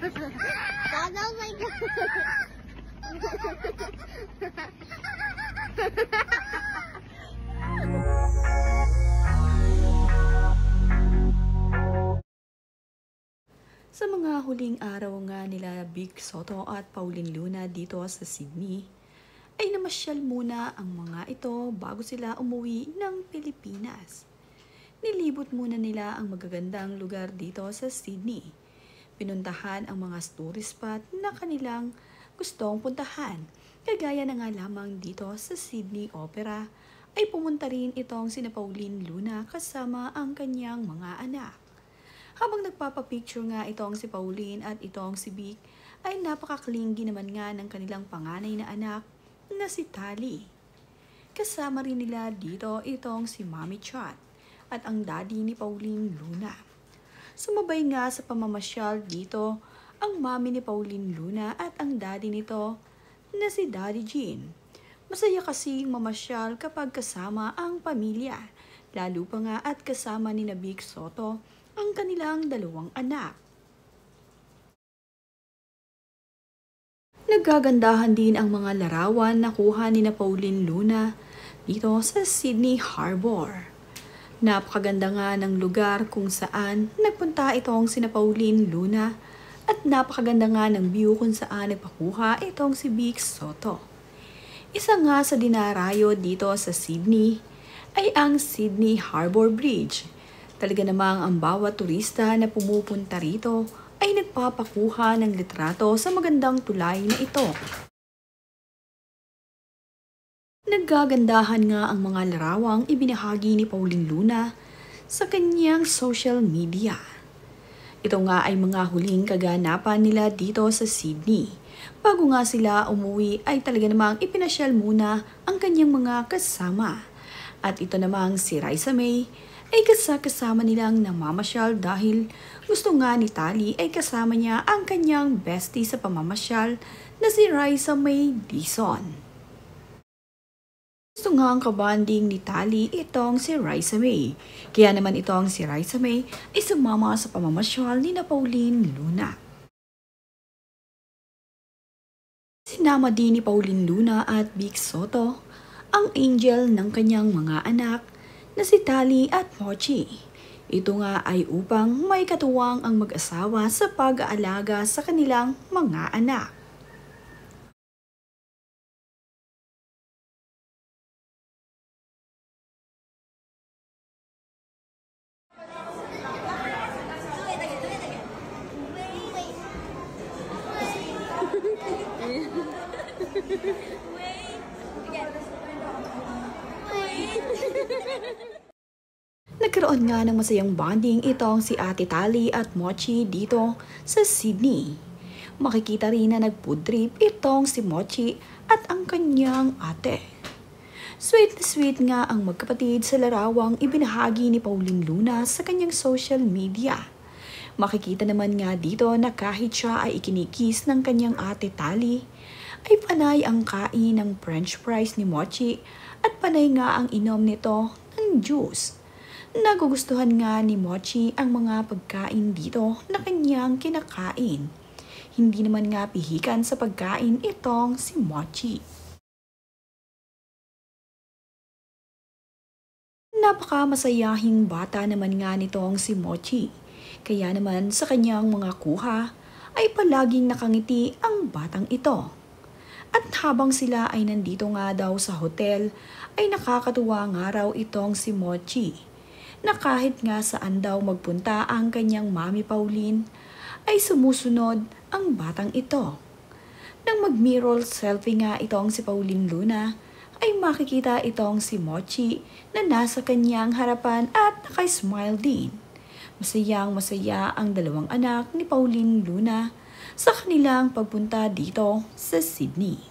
That sounds like... Sa mga huling araw nga nila Vic Soto at Pauline Luna dito sa Sydney, ay namasyal muna ang mga ito bago sila umuwi ng Pilipinas. Nilibot muna nila ang magagandang lugar dito sa Sydney. Pinuntahan ang mga tourist spot na kanilang gustong puntahan. Kagaya na nga lamang dito sa Sydney Opera ay pumunta rin itong sina Pauline Luna kasama ang kanyang mga anak. Habang nagpapapicture nga itong si Pauline at itong si Vic, ay napakaklingi naman nga ng kanilang panganay na anak na si Tali. Kasama rin nila dito itong si Mommy Chat at ang daddy ni Pauline Luna. Sumabay nga sa pamamasyal dito ang mommy ni Pauline Luna at ang daddy nito na si Daddy Jean. Masaya kasing mamasyal kapag kasama ang pamilya, lalo pa nga at kasama ni Vic Soto ang kanilang dalawang anak. Nagkagandahan din ang mga larawan na kuha ni Pauline Luna dito sa Sydney Harbour. Napakaganda nga ng lugar kung saan nagpunta itong sina Pauline Luna at napakaganda nga ng view kung saan nagpakuha itong si Vic Soto. Isa nga sa dinarayo dito sa Sydney ay ang Sydney Harbour Bridge. Talaga namang ang bawat turista na pumupunta rito ay nagpapakuha ng litrato sa magandang tulay na ito. Naggagandahan nga ang mga larawang ibinahagi ni Pauline Luna sa kanyang social media. Ito nga ay mga huling kaganapan nila dito sa Sydney. Bago nga sila umuwi ay talaga namang ipinasyal muna ang kanyang mga kasama. At ito namang si Raisa May ay kasama nilang namamasyal dahil gusto nga ni Tali ay kasama niya ang kanyang bestie sa pamamasyal na si Raisa May Dizon. Gusto nga ang kabanding ni Tali itong si Raisa May. Kaya naman itong si Raisa May ay sumama sa pamamasyal ni Pauline Luna. Sinama din ni Pauline Luna at Vic Soto ang angel ng kanyang mga anak na si Tali at Mochi. Ito nga ay upang may katuwang ang mag-asawa sa pag-aalaga sa kanilang mga anak. Nagkaroon nga ng masayang bonding itong si Ate Tali at Mochi dito sa Sydney. Makikita rin na nag-food trip itong si Mochi at ang kanyang ate. Sweet na sweet nga ang magkapatid sa larawang ibinahagi ni Pauline Luna sa kanyang social media. Makikita naman nga dito na kahit siya ay ikinikis ng kanyang ate Tali, ay panay ang kain ng French fries ni Mochi at panay nga ang inom nito ng juice. Nagugustuhan nga ni Mochi ang mga pagkain dito na kanyang kinakain. Hindi naman nga pihikan sa pagkain itong si Mochi. Napakamasayahing bata naman nga nitong si Mochi. Kaya naman sa kanyang mga kuha ay palaging nakangiti ang batang ito. At habang sila ay nandito nga daw sa hotel ay nakakatuwa nga raw itong si Mochi na kahit nga saan daw magpunta ang kanyang mami Pauline ay sumusunod ang batang ito. Nang mag-mirror selfie nga itong si Pauline Luna ay makikita itong si Mochi na nasa kanyang harapan at nakasmile din. Masayang masaya ang dalawang anak ni Pauline Luna sa kanilang pagpunta dito sa Sydney.